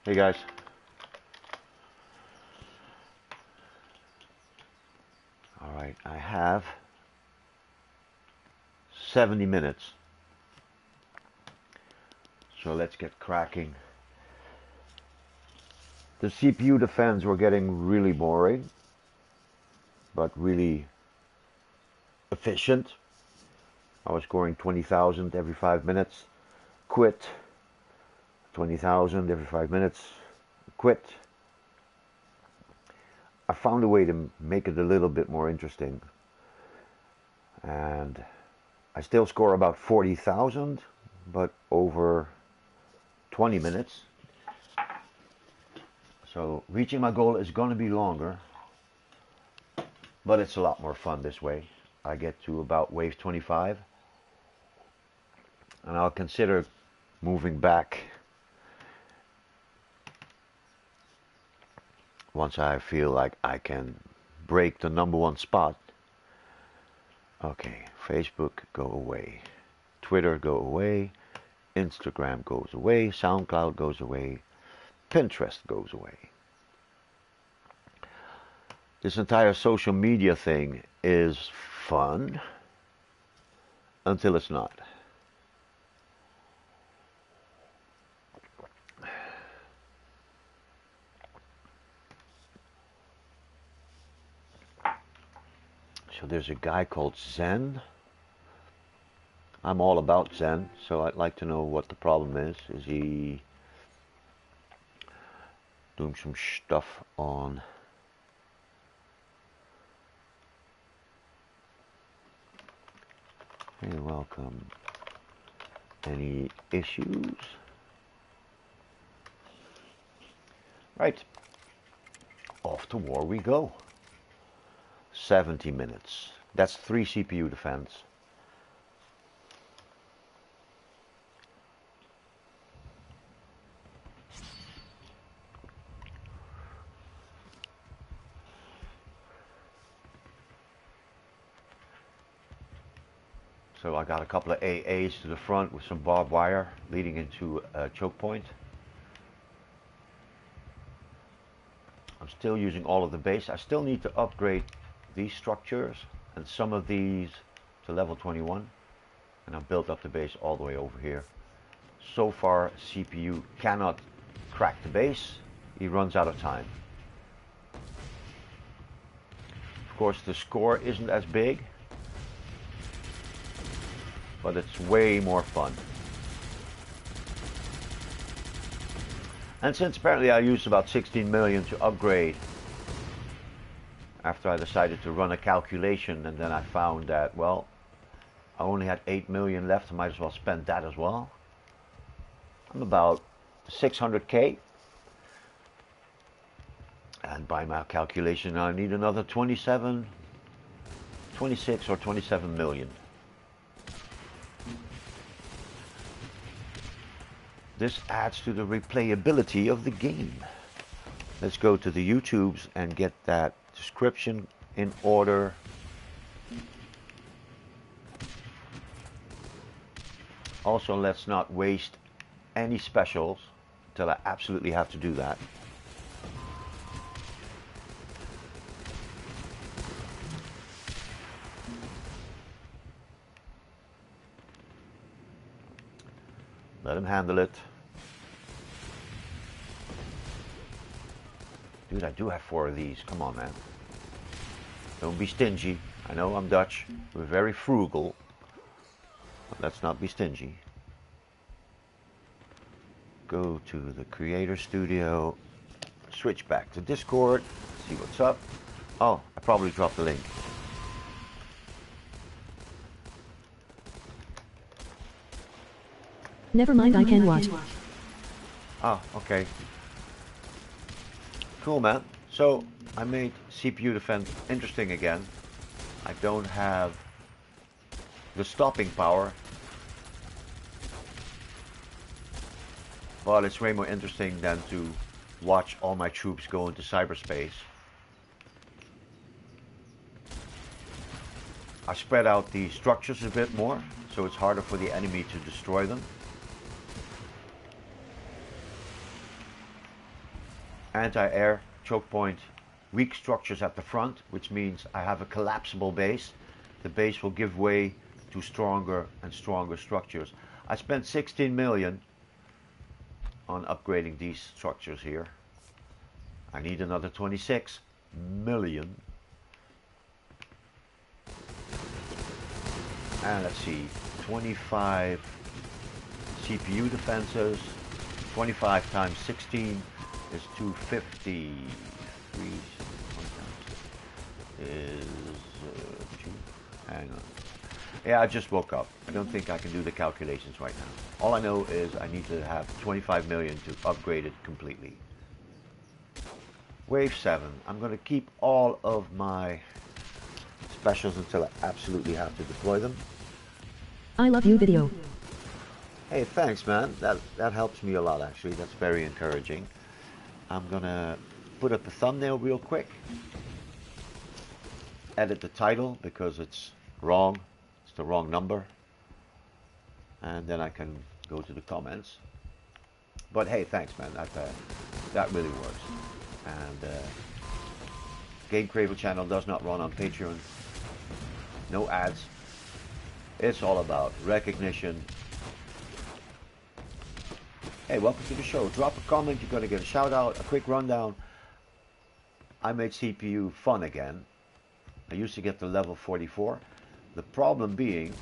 Hey guys. All right, I have 70 minutes. So let's get cracking. The CPU defense were getting really boring, but really efficient. I was scoring 20,000 every 5 minutes. Quit. 20,000 every 5 minutes. Quit. I found a way to make it a little bit more interesting. And I still score about 40,000, but over 20 minutes. So reaching my goal is going to be longer, but it's a lot more fun this way. I get to about wave 25, and I'll consider moving back once I feel like I can break the #1 spot. Okay, Facebook go away, Twitter go away, Instagram goes away, SoundCloud goes away, Pinterest goes away. This entire social media thing is fun until it's not. So there's a guy called Zen. I'm all about Zen, so I'd like to know what the problem is. Is he doing some stuff on Hey, welcome. Any issues? Right. Off to war we go. 70 minutes. That's 3 CPU defense. So I got a couple of AAs to the front with some barbed wire leading into a choke point. I'm still using all of the base. I still need to upgrade these structures and some of these to level 21. And I've built up the base all the way over here. So far, CPU cannot crack the base. He runs out of time. Of course, the score isn't as big, but it's way more fun. And since apparently I used about 16 million to upgrade after I decided to run a calculation, and then I found that, well, I only had 8 million left, I might as well spend that as well. I'm about 600k. And by my calculation, I need another 26 or 27 million. This adds to the replayability of the game. Let's go to the YouTubes and get that description in order. Also, let's not waste any specials until I absolutely have to do that. Let him handle it. Dude, I do have 4 of these. Come on, man. Don't be stingy. I know I'm Dutch. We're very frugal. But let's not be stingy. Go to the Creator Studio. Switch back to Discord. See what's up. Oh, I probably dropped the link. Never mind, I can watch. Oh, okay. Cool, man. So, I made CPU defense interesting again. I don't have the stopping power, but it's way more interesting than to watch all my troops go into cyberspace. I spread out the structures a bit more, so it's harder for the enemy to destroy them. anti-air choke point, weak structures at the front, which means I have a collapsible base. The base will give way to stronger and stronger structures. I spent 16 million on upgrading these structures here. I need another 26 million. And let's see, 25 CPU defenses, 25 times 16 is 250. Is two. Hang on. Yeah, I just woke up. I don't think I can do the calculations right now. All I know is I need to have 25 million to upgrade it completely. Wave 7. I'm going to keep all of my specials until I absolutely have to deploy them. I love you video. Hey, thanks, man. That helps me a lot, actually. That's very encouraging. I'm going to put up a thumbnail real quick. Edit the title because it's wrong. It's the wrong number. And then I can go to the comments. But hey, thanks, man. That really works. And Game Cravel channel does not run on Patreon. No ads. It's all about recognition. Hey, welcome to the show. Drop a comment. You're going to get a shout out. A quick rundown. I made CPU fun again. I used to get to level 44. The problem being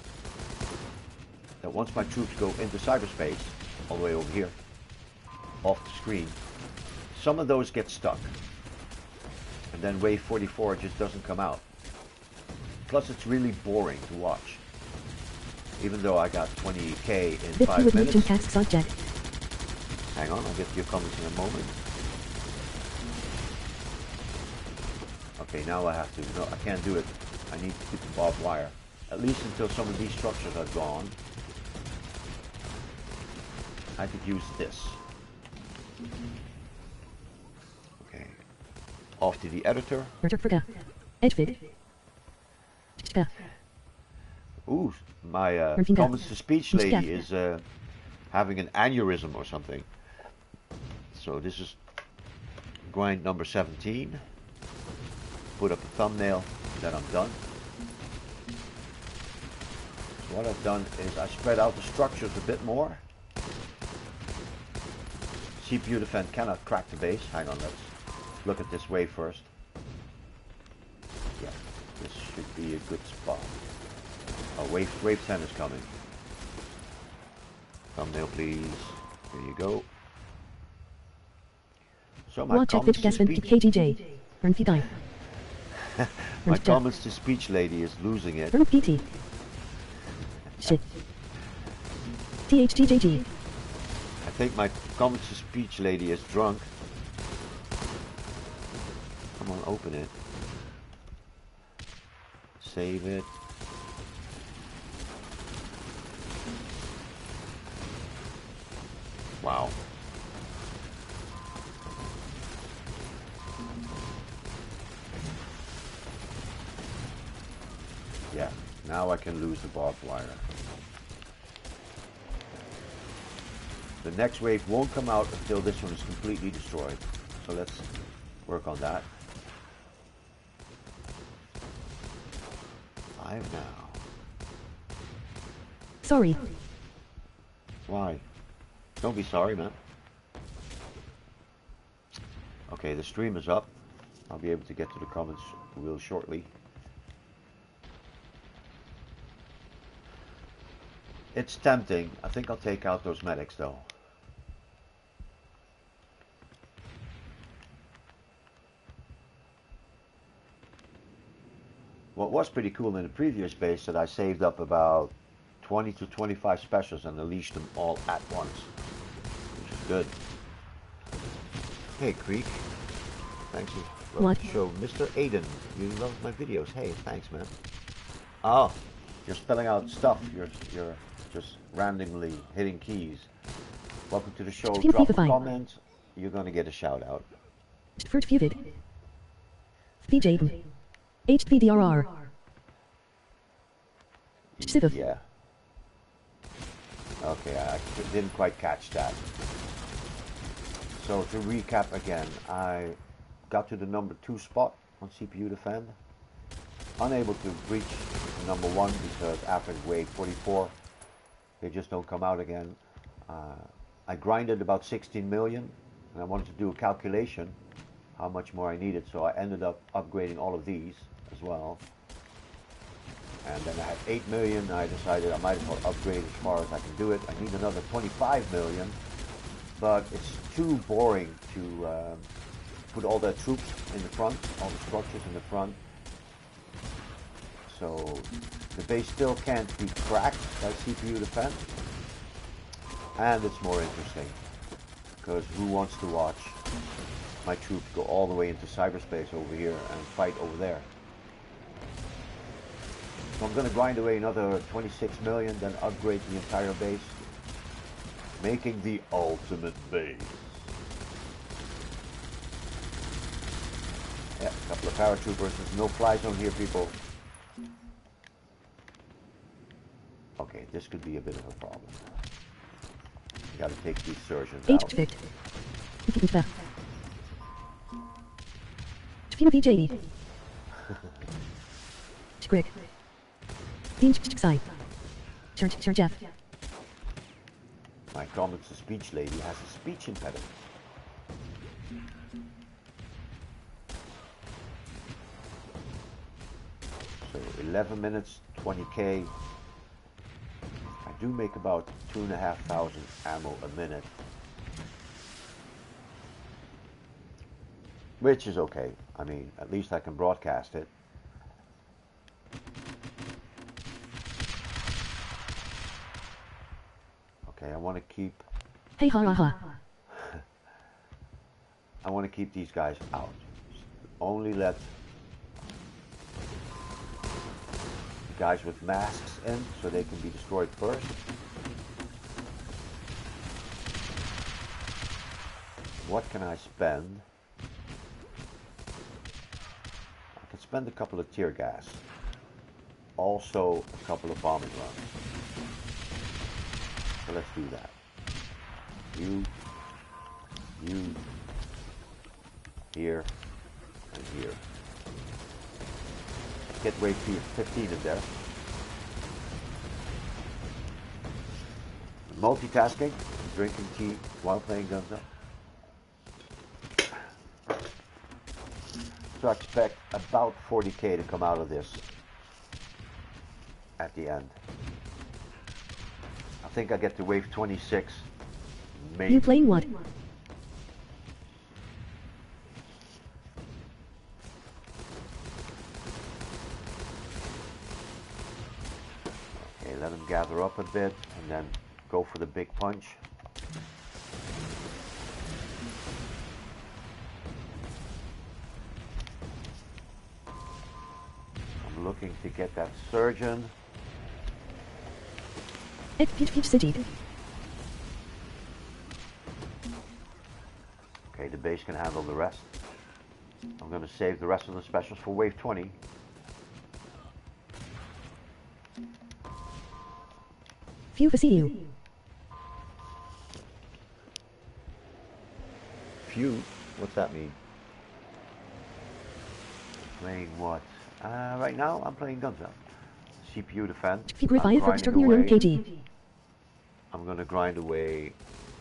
that once my troops go into cyberspace, all the way over here, off the screen, some of those get stuck. And then wave 44 just doesn't come out. Plus it's really boring to watch. Even though I got 20k in 5 minutes. Hang on, I'll get to your comments in a moment. Okay, now I have to. No, I can't do it. I need to keep the barbed wire. At least until some of these structures are gone. I could use this. Okay. Off to the editor. Ooh, my comments to speech lady is having an aneurysm or something. So this is grind number 17. Put up a thumbnail, then I'm done. So what I've done is I spread out the structures a bit more. CPU defense cannot crack the base. Hang on, let's look at this wave first. Yeah, this should be a good spot. Oh, wave 10 is coming. Thumbnail, please. There you go. So my comments to speech... my comments to speech lady is losing it. Shit. THTJG. I think my comments to speech lady is drunk. Come on, open it. Save it. Wow. Yeah, now I can lose the barbed wire. The next wave won't come out until this one is completely destroyed. So let's work on that. 5 now. Sorry. Why? Don't be sorry, man. Okay, the stream is up. I'll be able to get to the comments real shortly. It's tempting. I think I'll take out those medics though. What was pretty cool in the previous base that I saved up about 20 to 25 specials and unleashed them all at once. Which is good. Hey Creek. Thanks for the show. Mr. Aiden, you love my videos. Hey, thanks man. Oh, you're spelling out stuff. You're just randomly hitting keys. Welcome to the show. Drop a comment. You're gonna get a shout out. First viewed. VJ. HPDRR. Yeah. Okay, I didn't quite catch that. So to recap again, I got to the number 2 spot on CPU Defend. Unable to reach the number 1 because after wave 44, they just don't come out again. I grinded about 16 million and I wanted to do a calculation how much more I needed, so I ended up upgrading all of these as well. And then I had 8 million and I decided I might as well upgrade as far as I can do it. I need another 25 million, but it's too boring to put all the troops in the front, all the structures in the front. So the base still can't be cracked by CPU Defend. And it's more interesting, because who wants to watch my troops go all the way into cyberspace over here and fight over there? So I'm going to grind away another 26 million, then upgrade the entire base, making the ultimate base. Yeah, a couple of paratroopers. There's no fly zone here, people. Okay, this could be a bit of a problem. You gotta take these surgeons out. My comments to speech lady has a speech impediment. So 11 minutes, 20k. I do make about 2,500 ammo a minute, which is okay. I mean, at least I can broadcast it. Okay, I want to keep. Hey ha ha ha. I want to keep these guys out. Only let guys with masks in so they can be destroyed first. What can I spend? I can spend a couple of tear gas. Also a couple of bombing runs. So let's do that. You, here, and here. Get wave 15 in there. Multitasking, drinking tea while playing Guns Up. So I expect about 40k to come out of this at the end. I think I get to wave 26. Maybe. You playing what? Okay, let them gather up a bit and then go for the big punch. I'm looking to get that surgeon. Peach City. Okay, the base can handle the rest. I'm going to save the rest of the specials for wave 20. Few for see you. Few? What's that mean? Playing what? Right now, I'm playing Guns Up. CPU Defend. Keep revive for extraordinary KG. I'm going to grind away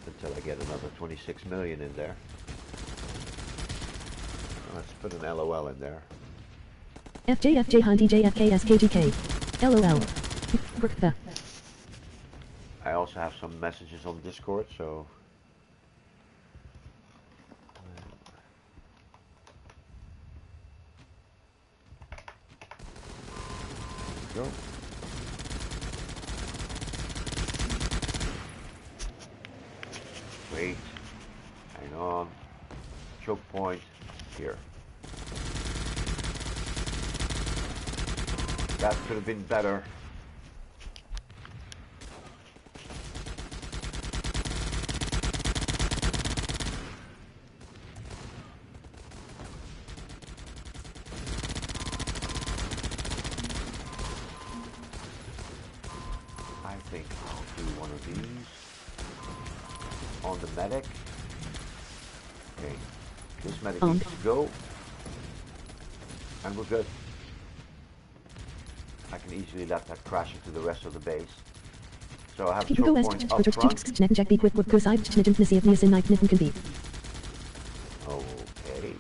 until I get another 26 million in there. Let's put an LOL in there. FJFJ Han DJFKS KGK. LOL. I also have some messages on Discord, so go. Wait. Hang on. Choke point here. That could have been better. I think I'll do one of these on the medic. Okay. This medic On. needs to go. And we're good. I can easily let that crash into the rest of the base. So I have People go choke west. points up front. Jack be quick. Go side. Nissy of Niasin Night Nitin can be. Okay.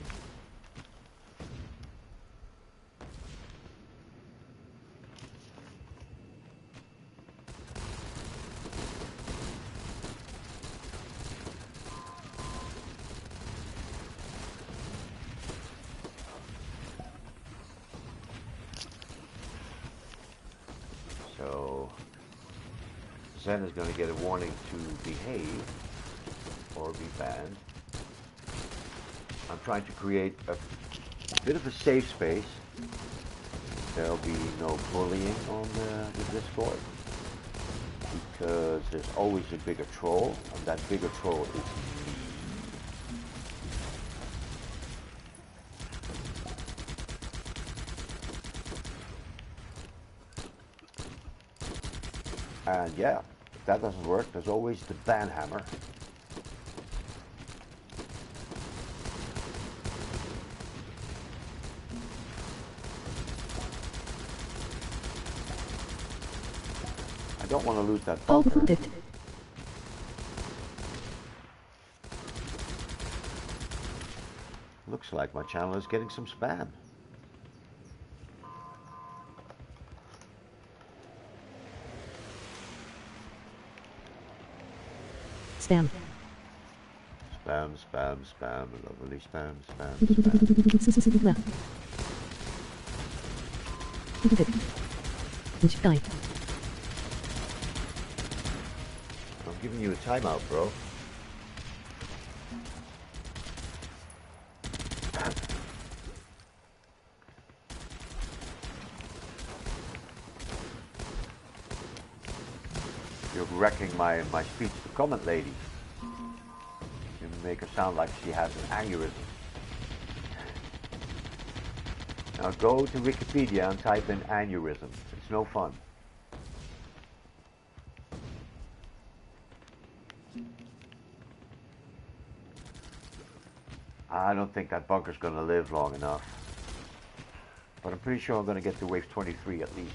So Zen is going to get a warning to behave or be banned. I'm trying to create a bit of a safe space. There'll be no bullying on the Discord because there's always a bigger troll, and that bigger troll is me. And yeah, if that doesn't work, there's always the ban hammer. I don't want to lose that All bunker. wounded. Looks like my channel is getting some spam. Spam. Spam, spam, spam, lovely spam, spam, spam. Left. Wounded. Die. I'm giving you a timeout, bro. You're wrecking my speech to comment lady. You make her sound like she has an aneurysm. Now go to Wikipedia and type in aneurysm. It's no fun. I don't think that bunker's going to live long enough. But I'm pretty sure I'm going to get to wave 23 at least.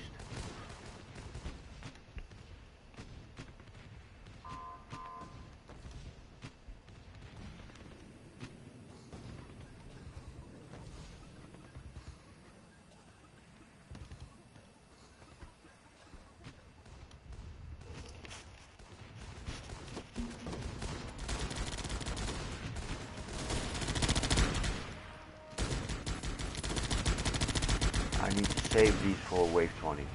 I need to save these for wave 20. You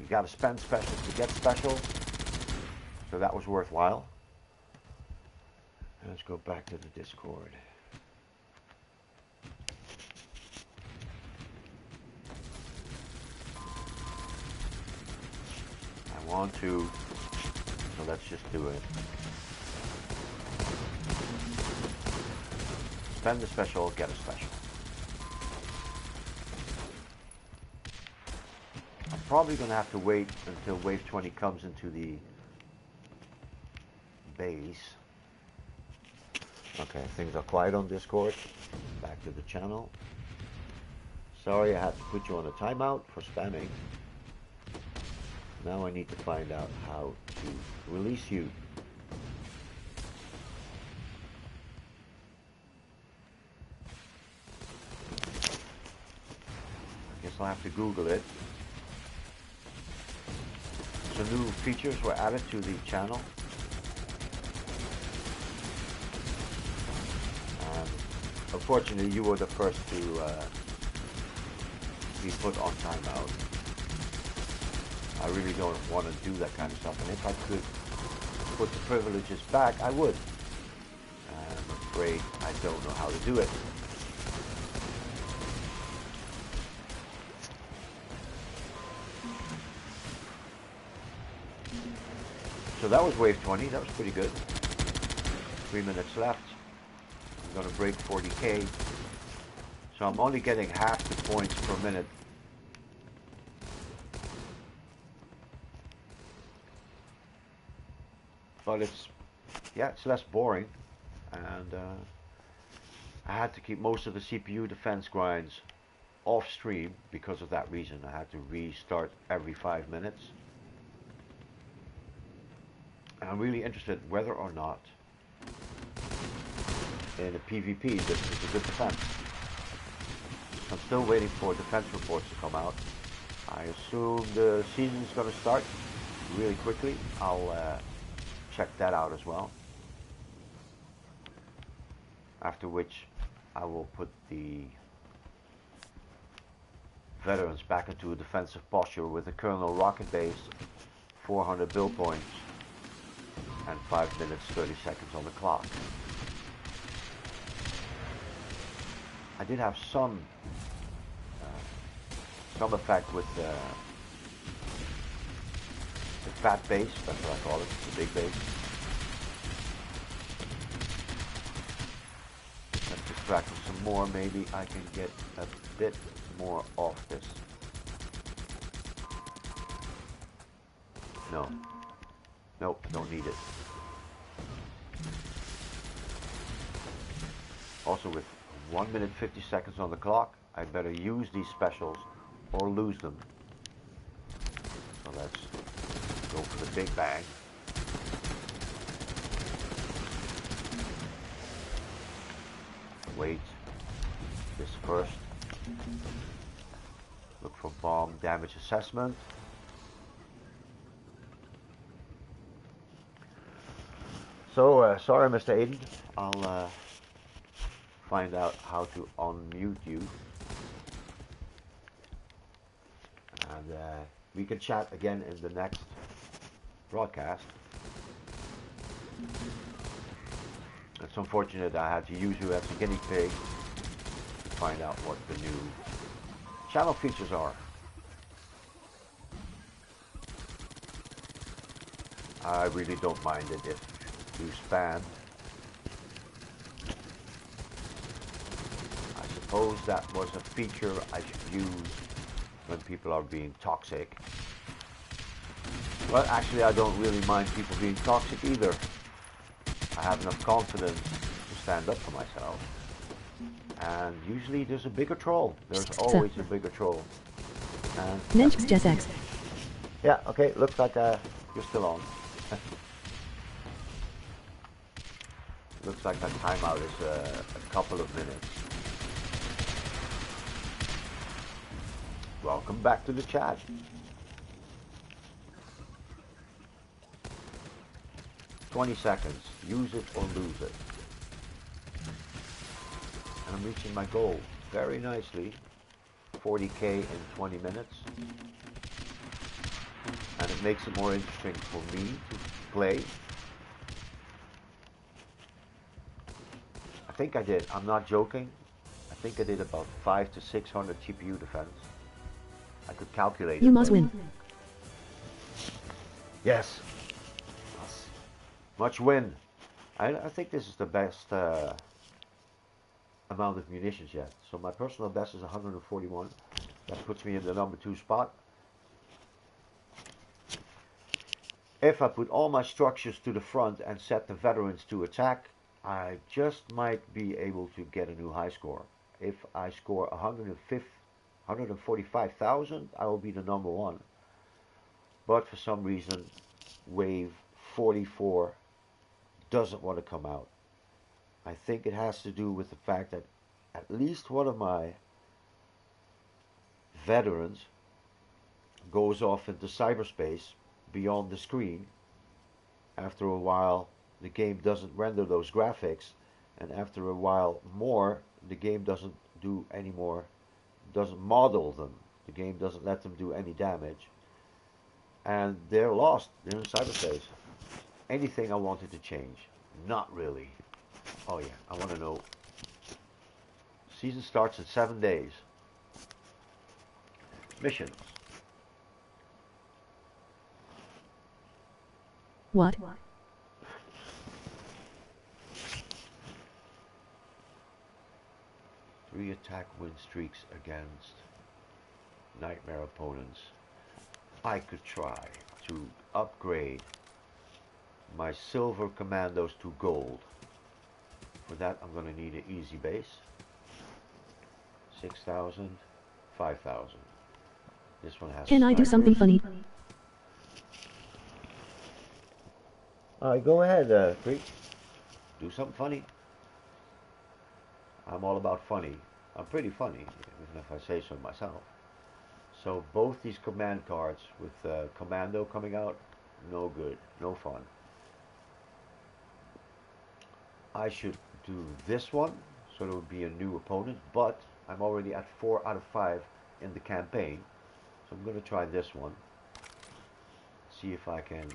gotta spend special to get special. So that was worthwhile. Let's go back to the Discord. I want to, so let's just do it. Spend the special, get a special. I'm probably going to have to wait until wave 20 comes into the base. Okay, things are quiet on Discord. Back to the channel. Sorry, I had to put you on a timeout for spamming. Now I need to find out how to release you. I guess I'll have to Google it. So new features were added to the channel. Unfortunately, you were the first to be put on timeout. I really don't want to do that kind of stuff, and if I could put the privileges back, I would. I'm afraid I don't know how to do it. So that was wave 20, that was pretty good. 3 minutes left. I'm going to break 40k. So I'm only getting half the points per minute. But it's, yeah, it's less boring. and I had to keep most of the CPU defense grinds off stream because of that reason. I had to restart every 5 minutes. And I'm really interested whether or not in a PvP this is a good defense. I'm still waiting for defense reports to come out. I assume the season is going to start really quickly. I'll check that out as well. After which I will put the veterans back into a defensive posture with the Colonel rocket base, 400 build points, and 5 minutes 30 seconds on the clock. I did have some effect with the fat base, that's what I call it, the big base. Let's distract them some more, maybe I can get a bit more off this. No. Nope, don't need it. Also with 1 minute 50 seconds on the clock, I better use these specials or lose them. So let's go for the big bang. Wait. This first. Look for bomb damage assessment. So, sorry Mr. Aiden, I'll find out how to unmute you. And we can chat again in the next broadcast. It's unfortunate I had to use you as a guinea pig to find out what the new channel features are. I really don't mind it if you spam. I suppose that was a feature I should use when people are being toxic. Well, actually I don't really mind people being toxic either. I have enough confidence to stand up for myself. And usually there's a bigger troll. There's always a bigger troll. And Ninjas Jess X. yeah, okay, looks like you're still on. Looks like that timeout is a couple of minutes. Welcome back to the chat. "20 seconds. Use it or lose it." And I'm reaching my goal very nicely. 40k in 20 minutes. And it makes it more interesting for me to play. I think I did, I'm not joking, I think I did about 500 to 600 GPU defense. I could calculate You it. must win. Yes. Much win. I think this is the best amount of munitions yet. So my personal best is 141. That puts me in the number 2 spot. If I put all my structures to the front and set the veterans to attack, I just might be able to get a new high score. If I score 145,000, I will be the number 1. But for some reason, wave 44 doesn't want to come out. I think it has to do with the fact that at least one of my veterans goes off into cyberspace beyond the screen. After a while, the game doesn't render those graphics, and after a while more, the game doesn't do any more, doesn't model them. The game doesn't let them do any damage, and they're lost. They're in cyberspace. Anything I wanted to change? Not really. Oh yeah, I want to know. Season starts in 7 days. Missions. What? 3 attack win streaks against nightmare opponents. I could try to upgrade my silver commandos to gold. For that, I'm going to need an easy base. 6,000, 5,000. This one has. Can I do something funny? Alright, go ahead, Creek. Do something funny. I'm all about funny. I'm pretty funny, even if I say so myself. So both these command cards with commando coming out, no good, no fun. I should do this one, so it would be a new opponent, but I'm already at 4 out of 5 in the campaign. So I'm going to try this one. See if I can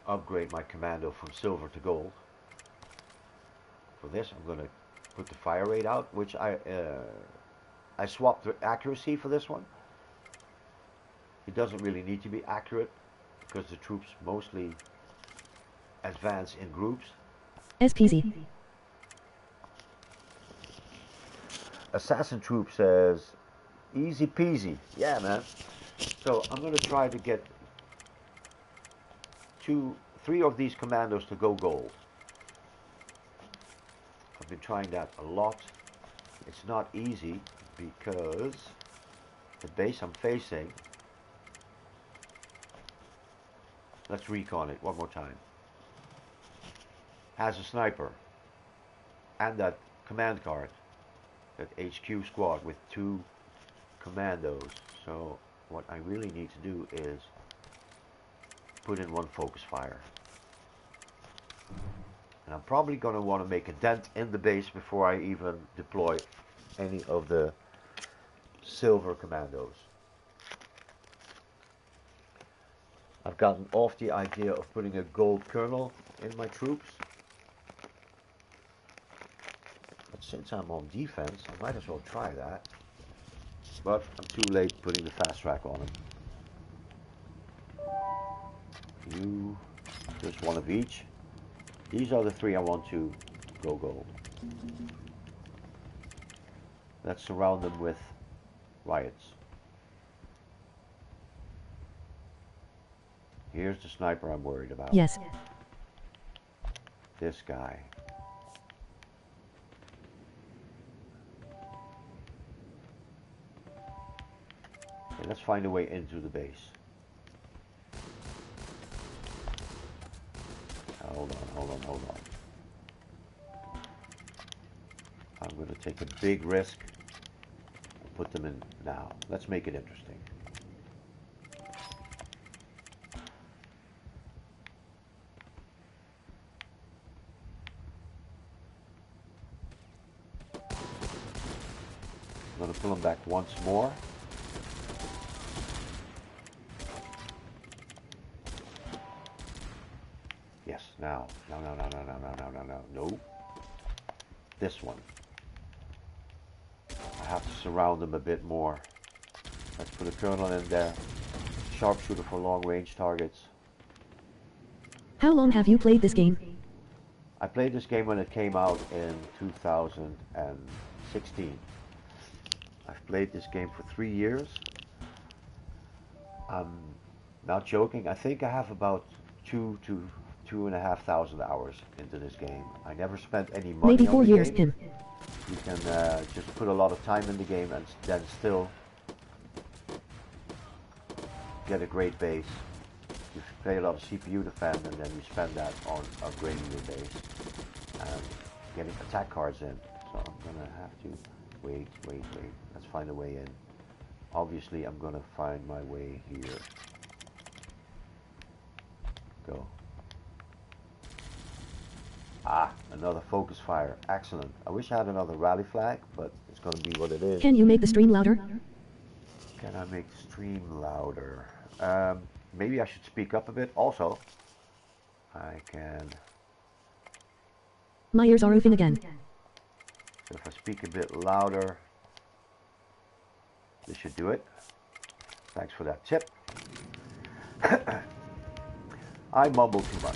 upgrade my commando from silver to gold. For this, I'm going to put the fire rate out, which I swapped the accuracy for this one. It doesn't really need to be accurate because the troops mostly advance in groups. SPZ. Assassin Troop says, easy peasy. Yeah, man. So I'm going to try to get 3 of these commandos to go gold. I've been trying that a lot. It's not easy because the base I'm facing, let's recon it one more time, has a sniper and that command card, that HQ squad with 2 commandos. So what I really need to do is put in 1 focus fire. And I'm probably going to want to make a dent in the base before I even deploy any of the silver commandos. I've gotten off the idea of putting a gold colonel in my troops. But since I'm on defense, I might as well try that. But I'm too late putting the fast track on him. Just 1 of each. These are the 3 I want to go gold. Let's surround them with riots. Here's the sniper I'm worried about. Yes. This guy. Okay, let's find a way into the base. Hold on. I'm going to take a big risk and put them in now. Let's make it interesting. I'm going to pull them back once more. Yes, now. No. This one. I have to surround them a bit more. Let's put a colonel in there. Sharpshooter for long range targets. How long have you played this game? I played this game when it came out in 2016. I've played this game for 3 years. I'm not joking. I think I have about 2,000 to 2,500 hours into this game. I never spent any money Maybe on 4 the years, game. Tim. You can just put a lot of time in the game and then still get a great base. You play a lot of CPU defend and then you spend that on upgrading your base and getting attack cards in. So I'm gonna have to wait. Let's find a way in. Obviously I'm gonna find my way here. Go. Ah, another focus fire. Excellent. I wish I had another rally flag, but it's going to be what it is. Can you make the stream louder? Can I make the stream louder? Maybe I should speak up a bit. Also, I can... My ears are open again. So if I speak a bit louder, this should do it. Thanks for that tip. I mumble too much.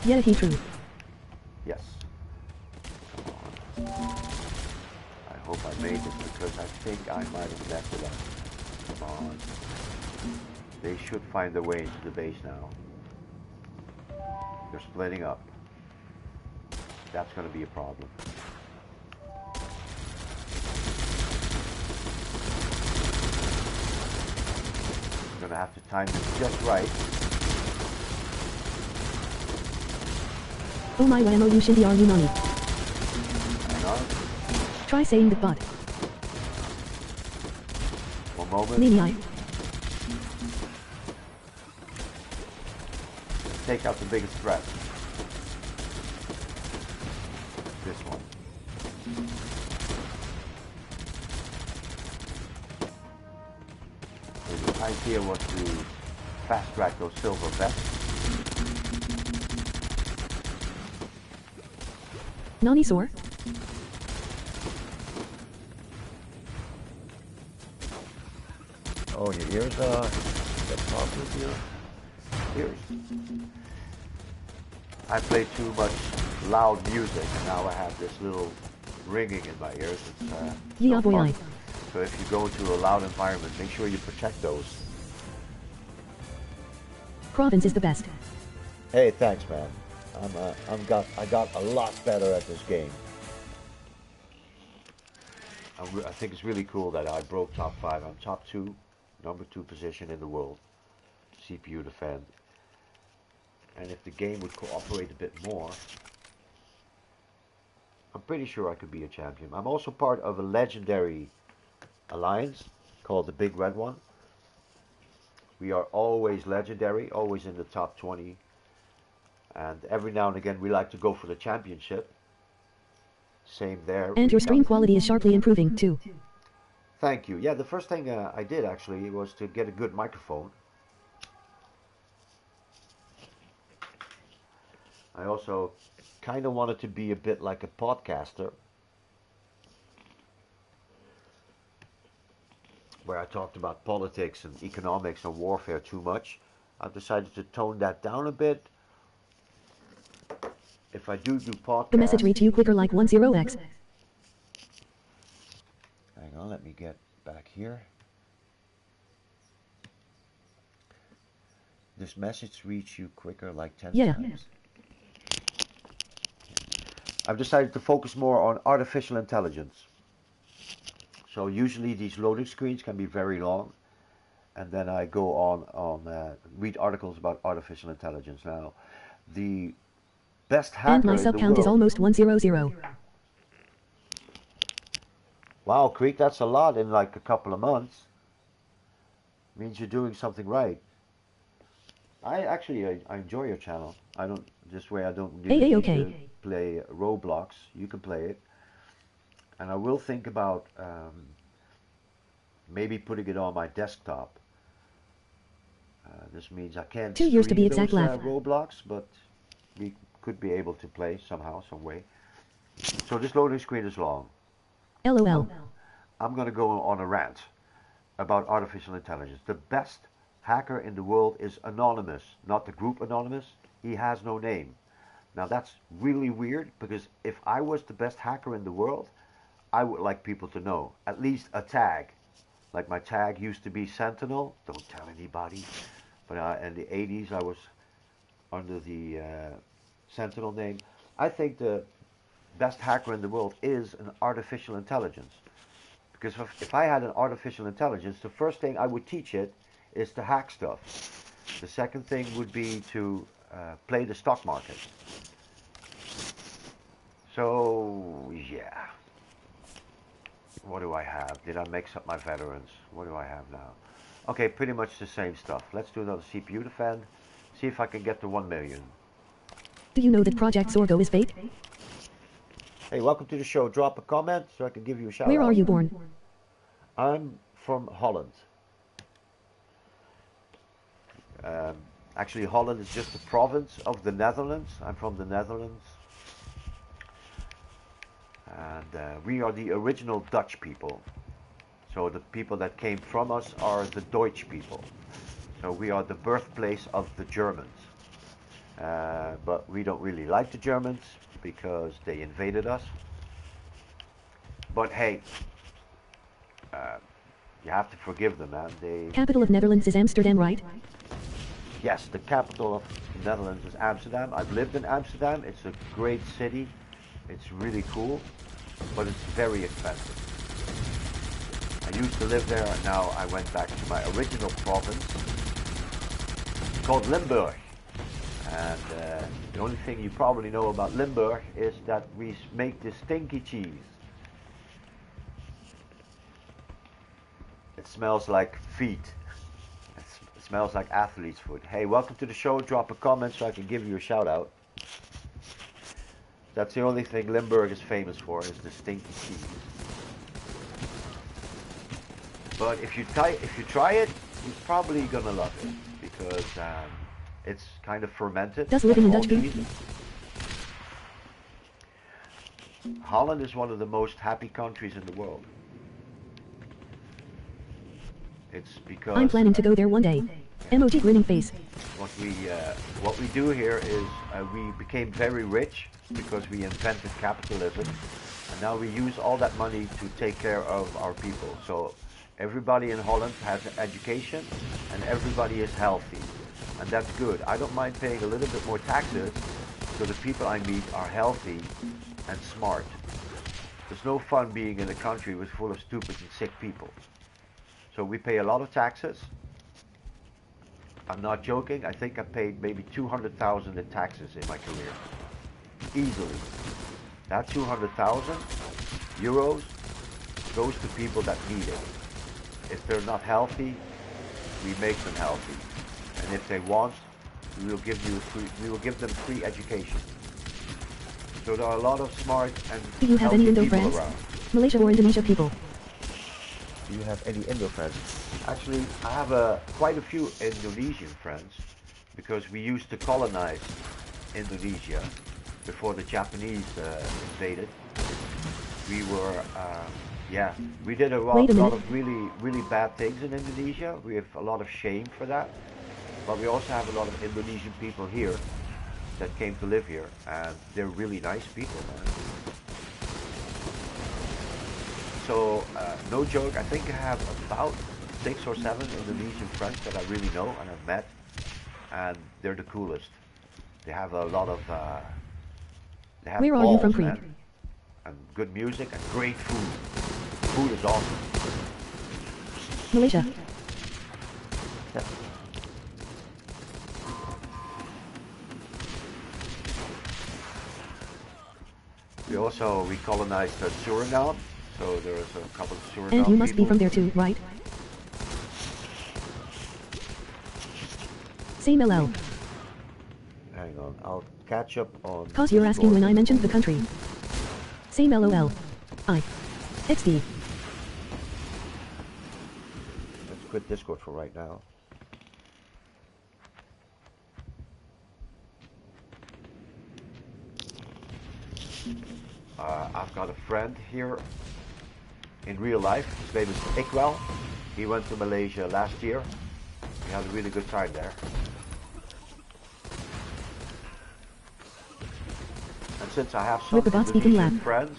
Yeah, he true. Yes. Come on. I hope I made it because I think I might have messed it up. Come on. They should find their way into the base now. They're splitting up. That's going to be a problem. I'm going to have to time this just right. Oh my whammo you shindy are you nani? Hang on. Try saying the bud. One moment. Nini Take out the biggest threat. This one. So the idea was to fast track those silver vests. Nani sore? Oh, your ears get problem with your ears. I play too much loud music, and now I have this little ringing in my ears. It's Yeah no boy fun. I. So if you go into a loud environment, make sure you protect those. Province is the best. Hey, thanks, man. I got a lot better at this game. I think it's really cool that I broke top 5. I'm top 2, number 2 position in the world. CPU defend. And if the game would cooperate a bit more, I'm pretty sure I could be a champion. I'm also part of a legendary alliance called the Big Red One. We are always legendary, always in the top 20. And every now and again we like to go for the championship. Same there. And your stream quality is sharply improving too. Thank you. Yeah, the first thing I did actually was to get a good microphone. I also kind of wanted to be a bit like a podcaster, where I talked about politics and economics and warfare too much. I've decided to tone that down a bit. If I do podcasts... The message reach you quicker like 10x. Hang on, let me get back here. This message reach you quicker like 10 times. I've decided to focus more on artificial intelligence. So usually these loading screens can be very long, and then I go on read articles about artificial intelligence. Now, the best hacker And my in sub the count world. is almost 100. Wow, Creek, that's a lot in like a couple of months. Means you're doing something right. I enjoy your channel. I don't this way I don't really need to play Roblox. You can play it, and I will think about maybe putting it on my desktop. This means I can't 2 years to be stream exact those, laugh. Roblox, but we could be able to play somehow, some way. So this loading screen is long. LOL. I'm going to go on a rant about artificial intelligence. The best hacker in the world is Anonymous, not the group Anonymous. He has no name. Now that's really weird, because if I was the best hacker in the world, I would like people to know, at least a tag. Like my tag used to be Sentinel, don't tell anybody. But in the 80s I was under the Sentinel name. I think the best hacker in the world is an artificial intelligence. Because if I had an artificial intelligence, the first thing I would teach it is to hack stuff. The second thing would be to play the stock market. So, yeah. What do I have? Did I mix up my veterans? What do I have now? Okay, pretty much the same stuff. Let's do another CPU defend. See if I can get to 1 million. Do you know that Project Zorgo is fake? Hey, welcome to the show. Drop a comment so I can give you a shout out. Where are you born? I'm from Holland. Actually, Holland is just a province of the Netherlands. I'm from the Netherlands. And we are the original Dutch people. So the people that came from us are the Deutsch people. So we are the birthplace of the Germans. But we don't really like the Germans because they invaded us. But hey, you have to forgive them, man. Capital of Netherlands is Amsterdam, right? Yes, the capital of the Netherlands is Amsterdam. I've lived in Amsterdam. It's a great city. It's really cool, but it's very expensive. I used to live there, and now I went back to my original province called Limburg. And the only thing you probably know about Limburg is that we make the stinky cheese. It smells like feet. It smells like athlete's foot. Hey, welcome to the show. Drop a comment so I can give you a shout out. That's the only thing Limburg is famous for, is the stinky cheese. But if you try it, you're probably gonna love it, because it's kind of fermented. Does living in like Dutch all food? cheese. Holland is one of the most happy countries in the world. It's because I'm planning to go there one day. Emoji grinning face. what we do here is we became very rich because we invented capitalism, and now we use all that money to take care of our people. So everybody in Holland has an education, and everybody is healthy, and that's good. I don't mind paying a little bit more taxes, so the people I meet are healthy and smart. There's no fun being in a country with full of stupid and sick people. So we pay a lot of taxes. I'm not joking. I think I paid maybe 200,000 in taxes in my career. Easily. That 200,000 euros goes to people that need it. If they're not healthy, we make them healthy. And if they want, we will give them free education. So there are a lot of smart and Do you have any healthy Indo people friends? around. Malaysia or Indonesia people? Do you have any Indo friends? Actually, I have quite a few Indonesian friends, because we used to colonize Indonesia before the Japanese invaded. We were, we did a Wait a lot minute. of really bad things in Indonesia. We have a lot of shame for that. But we also have a lot of Indonesian people here that came to live here, and they're really nice people, man. So, no joke, I think I have about 6 or 7 Indonesian friends that I really know and have met, and they're the coolest. They have a lot of, they have Where are you from, balls, Creed? man, and good music and great food. Food is awesome. Malaysia. Yeah. We colonized Suriname, so there is a couple of Suriname And you must be people. from there too, right? Same LL. Hang on, I'll catch up on. Cause you're asking when I mentioned the country. Same LOL. I. XD. Let's quit Discord for right now. I've got a friend here in real life. His name is Iqbal. He went to Malaysia last year. We had a really good time there. And since I have some With the bot speaking Indonesian lab. friends,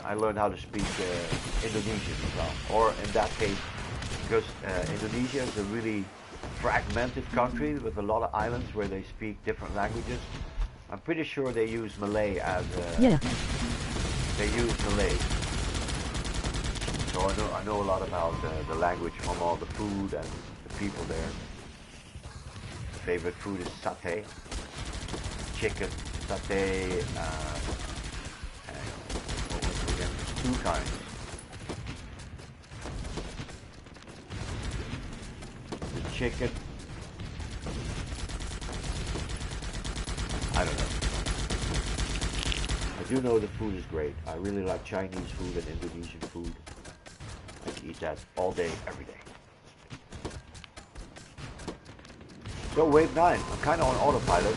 I learned how to speak Indonesian as well. Or in that case, because Indonesia is a really fragmented country with a lot of islands where they speak different languages. I'm pretty sure they use Malay as Yeah. they use Malay. So I know a lot about the language from all the food and the people there. Favorite food is satay, chicken, satay, and what was it again? 2 kinds. The chicken. I don't know. I do know the food is great. I really like Chinese food and Indonesian food. I can eat that all day, every day. So Wave 9, I'm kind of on autopilot.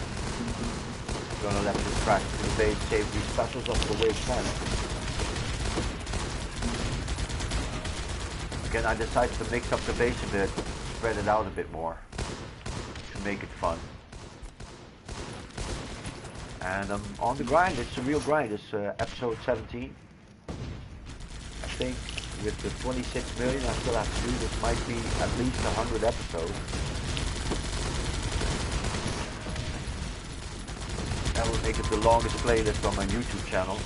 Gonna let this crash to the base save these specials up for Wave 10. Again, I decided to mix up the base a bit, spread it out a bit more to make it fun. And I'm on the grind. It's a real grind. It's episode 17. I think with the 26 million I still have to do, this might be at least 100 episodes. That will make it the longest playlist on my YouTube channel.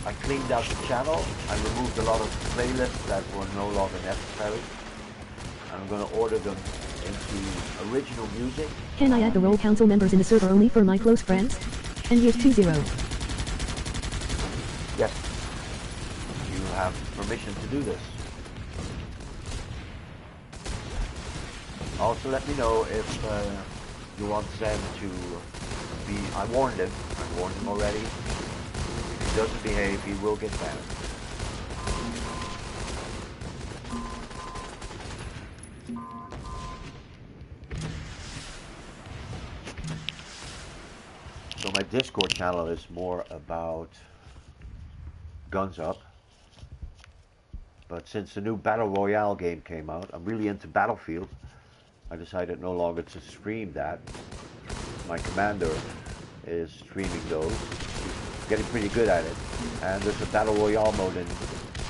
I cleaned out the channel. I removed a lot of playlists that were no longer necessary. I'm going to order them into original music. Can I add the role council members in the server only for my close friends? And here's 20. Yes. You have permission to do this. Also let me know if you want Zen to be... I warned him already. If he doesn't behave, he will get banned. So my Discord channel is more about Guns Up. But since the new Battle Royale game came out, I'm really into Battlefield. I decided no longer to stream that. My commander is streaming those. He's getting pretty good at it. And there's a Battle Royale mode in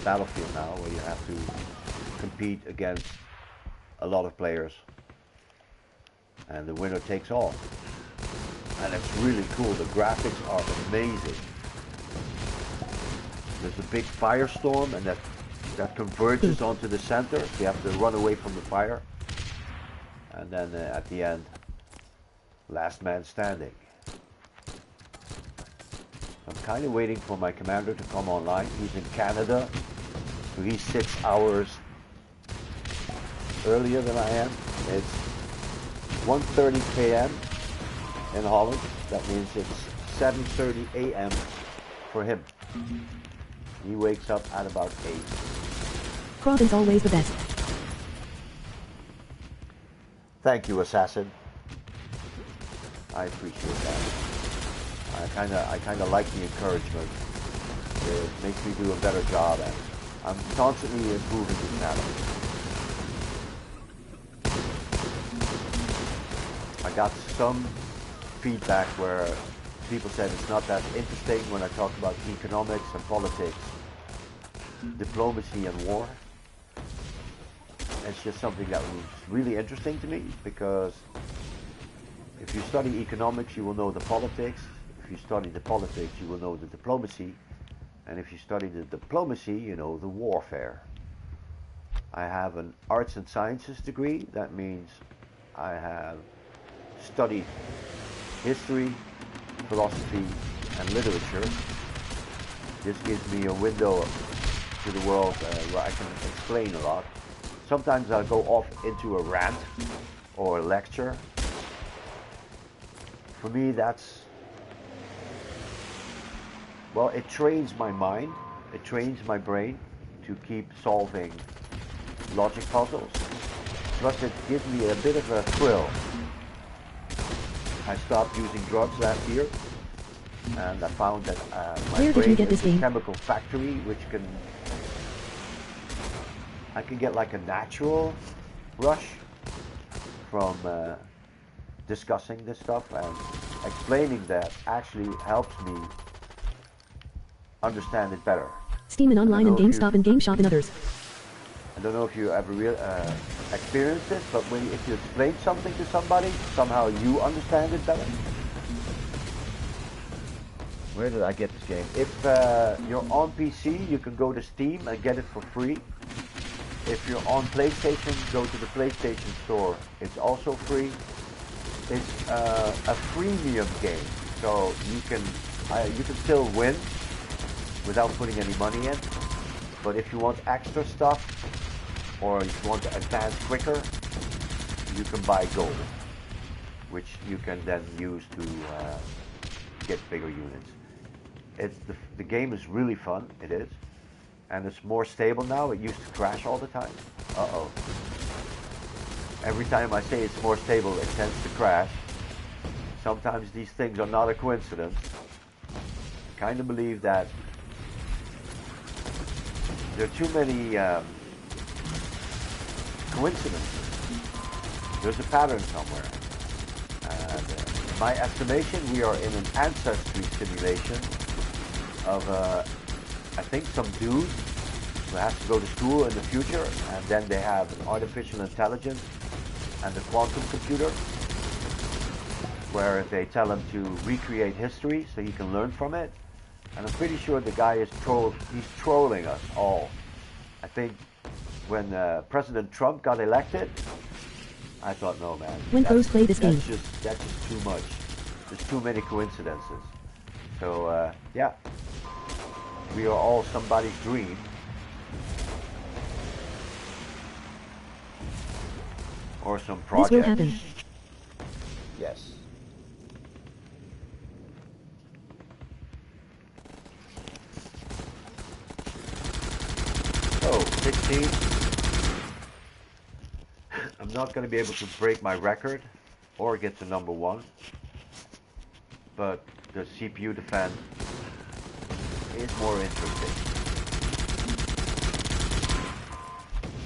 Battlefield now where you have to compete against a lot of players. And the winner takes all. And it's really cool. The graphics are amazing. There's a big firestorm and that converges onto the center. So you have to run away from the fire. And then at the end, last man standing. I'm kind of waiting for my commander to come online. He's in Canada, so he's 6 hours earlier than I am. It's 1:30 p.m. in Holland. That means it's 7:30 a.m. for him. He wakes up at about 8. Kraven's always the best. Thank you, Assassin. I appreciate that. I kinda like the encouragement. It makes me do a better job, and I'm constantly improving the channel. I got some feedback where people said it's not that interesting when I talk about economics and politics, diplomacy and war. It's just something that was really interesting to me, because if you study economics, you will know the politics. If you study the politics, you will know the diplomacy. And if you study the diplomacy, you know the warfare. I have an arts and sciences degree. That means I have studied history, philosophy, and literature. This gives me a window to the world where I can explain a lot. Sometimes I'll go off into a rant or a lecture. For me, that's, well, it trains my mind, it trains my brain to keep solving logic puzzles. Plus it gives me a bit of a thrill. I stopped using drugs last year, and I found that my brain is a chemical factory which can, I can get like a natural rush from discussing this stuff, and explaining that actually helps me understand it better. Steam and online and GameStop and GameShop and others. I don't know if you ever experienced this, but if you explain something to somebody, somehow you understand it better. Where did I get this game? If you're on PC, you can go to Steam and get it for free. If you're on PlayStation, go to the PlayStation Store. It's also free. It's a freemium game, so you can still win without putting any money in. But if you want extra stuff, or if you want to advance quicker, you can buy gold, which you can then use to get bigger units. The game is really fun, it is. And it's more stable now. It used to crash all the time. Uh-oh. Every time I say it's more stable, it tends to crash. Sometimes these things are not a coincidence. I kind of believe that there are too many coincidences. There's a pattern somewhere. And in my estimation, we are in an ancestry simulation of I think some dude who has to go to school in the future, and then they have an artificial intelligence and a quantum computer. where they tell him to recreate history so he can learn from it. And I'm pretty sure the guy is he's trolling us all. I think when President Trump got elected, I thought, no, man. When pros play this game. That's just too much. There's too many coincidences. So, yeah. We are all somebody's dream. Or some project. This will happen. Yes. Oh, 16. I'm not going to be able to break my record or get to number 1. But the CPU defense is more interesting.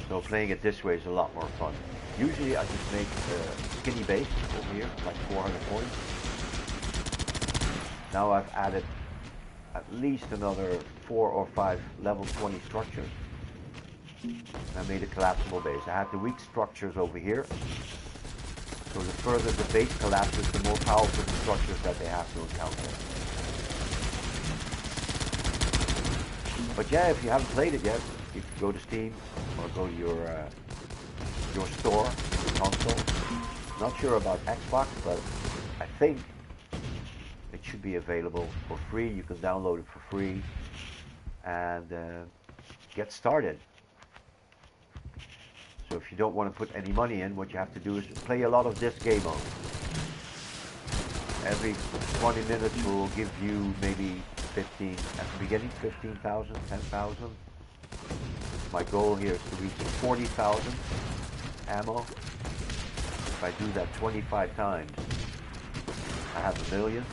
So playing it this way is a lot more fun. Usually I just make a skinny base over here, like 400 points. Now I've added at least another 4 or 5 level 20 structures. I made a collapsible base. I had the weak structures over here. So the further the base collapses, the more powerful the structures that they have to encounter. But yeah, if you haven't played it yet, you can go to Steam or go to your store, your console. Not sure about Xbox, but I think it should be available for free. You can download it for free and get started. So if you don't want to put any money in, what you have to do is play a lot of this game mode. Every 20 minutes will give you maybe 15, at the beginning 15,000, 10,000. My goal here is to reach 40,000 ammo. If I do that 25 times, I have 1 million.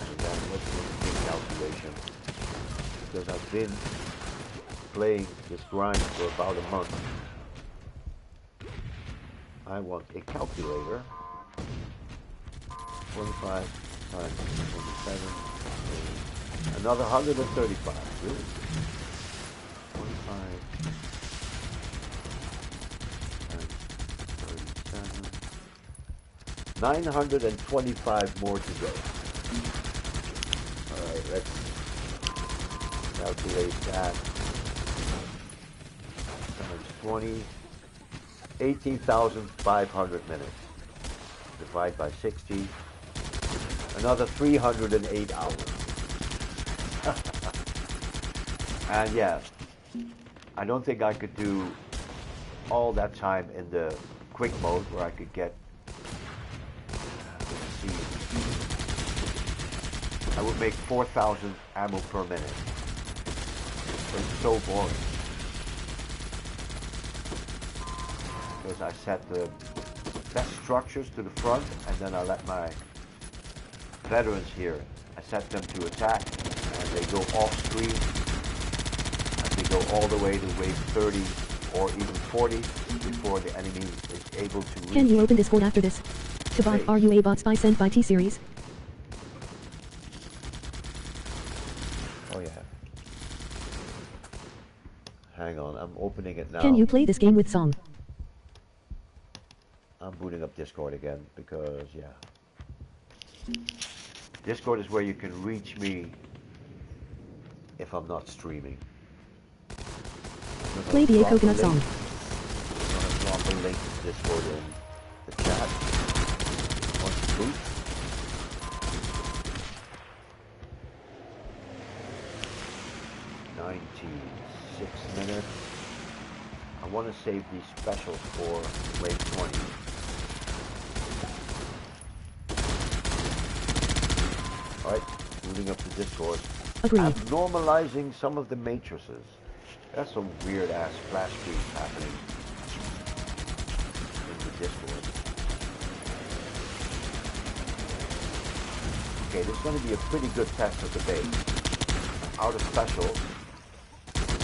And then let's do a big calculation. Because I've been playing this grind for about a month. I want a calculator. 25 times 27. Another 135. Really? 25 times 37. 925 more to go. Alright, let's calculate that. Times 20. 18,500 minutes. Divide by 60. Another 308 hours. And yeah, I don't think I could do all that time in the quick mode where I could get, let's see, I would make 4,000 ammo per minute. But it's so boring. Because I set the best structures to the front and then I let my veterans here, I set them to attack and they go off screen and they go all the way to wave 30 or even 40 before the enemy is able to reach. Can you open Discord after this? To bot, are you a bot spy sent by T-Series? Oh yeah. Hang on, I'm opening it now. Can you play this game with song? I'm booting up Discord again because, yeah. Discord is where you can reach me if I'm not streaming. Play the A Coconut song. I'm going to drop a link to Discord in the chat. On the booth. Minutes. I want to save these specials for wave 20. Alright, moving up to Discord. Agreed. I'm normalizing some of the matrices. That's some weird ass flash feeds happening in the Discord. Okay, this is going to be a pretty good test of the base. Out of specials,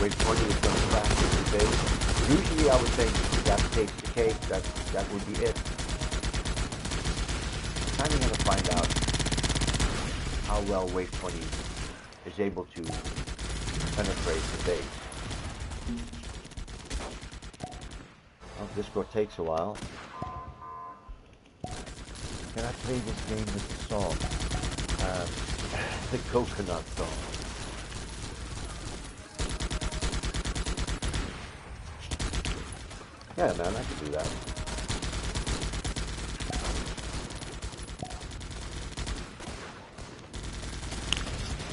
wave 20 is going to crash with the base. Usually I would think that takes the cake, that would be it. I'm kind of going to find out how well wave 20 is able to penetrate the base. Well, Discord takes a while. Can I play this game with the song? The coconut song. Yeah, man, I can do that.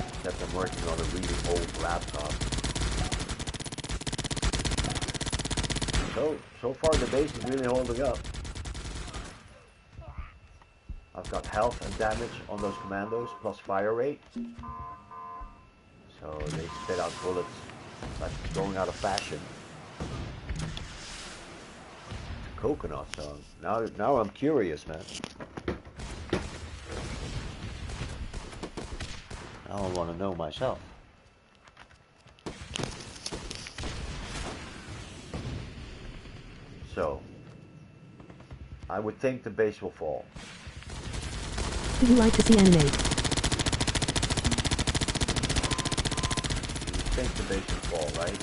Except I'm working on a really old laptop. So far the base is really holding up. I've got health and damage on those commandos, plus fire rate. So they spit out bullets like going out of fashion. Coconut song. Now I'm curious, man. Now I want to know myself. So, I would think the base will fall. Do you like to see anime? You think the base will fall, right?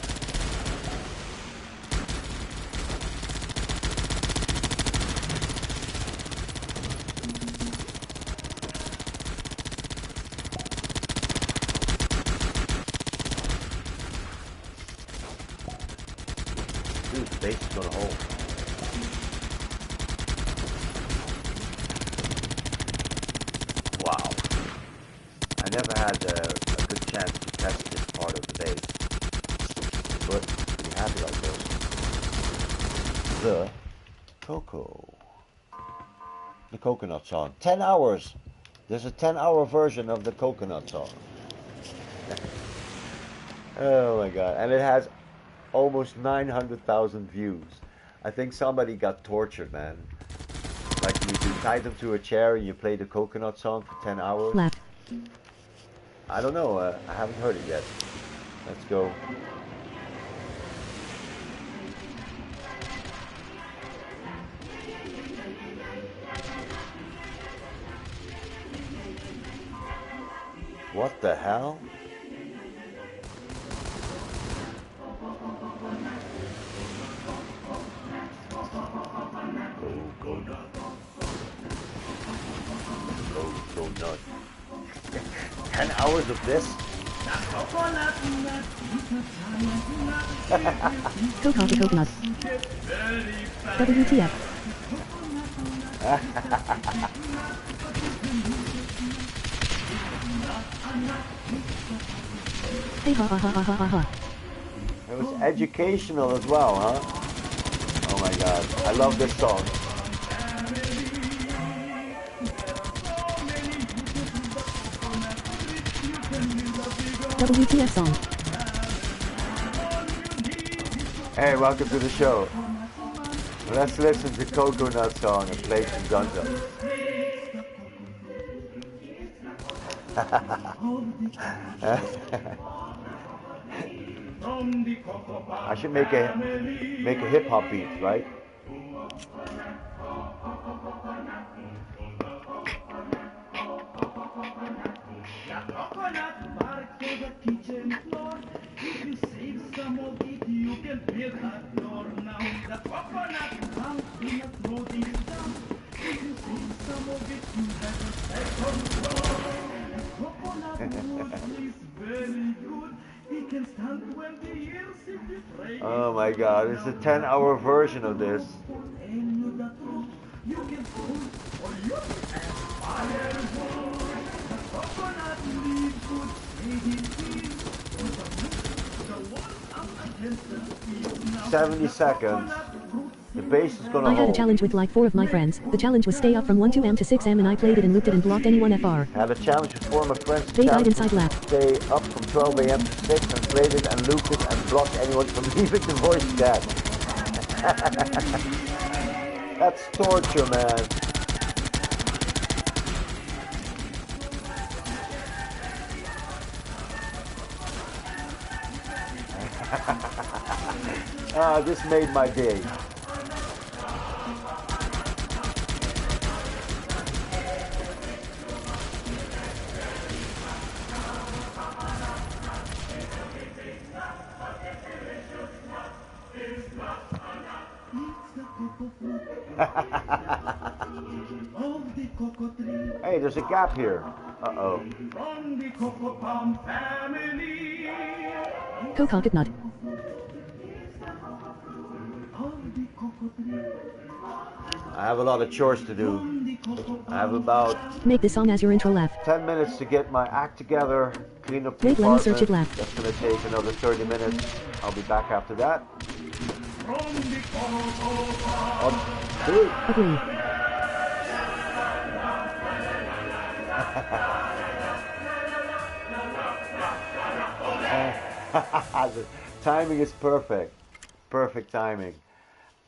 Dude, the base is gonna hold. Wow. I never had a good chance to test this part of the base. But pretty happy like this. The coconut song. 10 hours. There's a 10-hour version of the coconut song. Oh my god. And it has almost 900,000 views. I think somebody got tortured, man. Like you tie them to a chair and you play the coconut song for 10 hours. Clap. I don't know. I haven't heard it yet. Let's go. What the hell? Go nuts. 10 hours of this? Coconut the coconut. WTF. Hey ha ha ha ha ha ha. It was educational as well, huh? Oh my god. I love this song. WTF song. Hey, welcome to the show. Let's listen to Coconut Song and play some Gundam. I should make a hip hop beat, right? Oh my god, it's a 10-hour version of this. $70. The base is gonna I had a hold. challenge with like 4 of my friends. The challenge was stay up from 1 2 am to 6 am and I played it and looped it and blocked anyone FR. Had a challenge with 4 of my friends. They died inside lap. Stay up from 12 a.m. to 6 and played it and looped it and blocked anyone from leaving the voice chat. That's torture, man. This made my day. Hey, there's a gap here. Uh-oh. Coconut nut. I have a lot of chores to do. I have about Make this song as your intro laugh. 10 minutes to get my act together, clean up the Wait, let me search it apartment. laugh. That's going to take another 30 minutes. I'll be back after that. Agree. The timing is perfect. Perfect timing.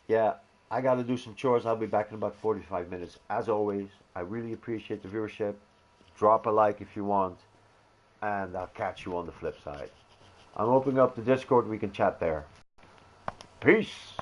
Yeah, I got to do some chores. I'll be back in about 45 minutes. As always, I really appreciate the viewership. Drop a like if you want. And I'll catch you on the flip side. I'm opening up the Discord. We can chat there. Peace.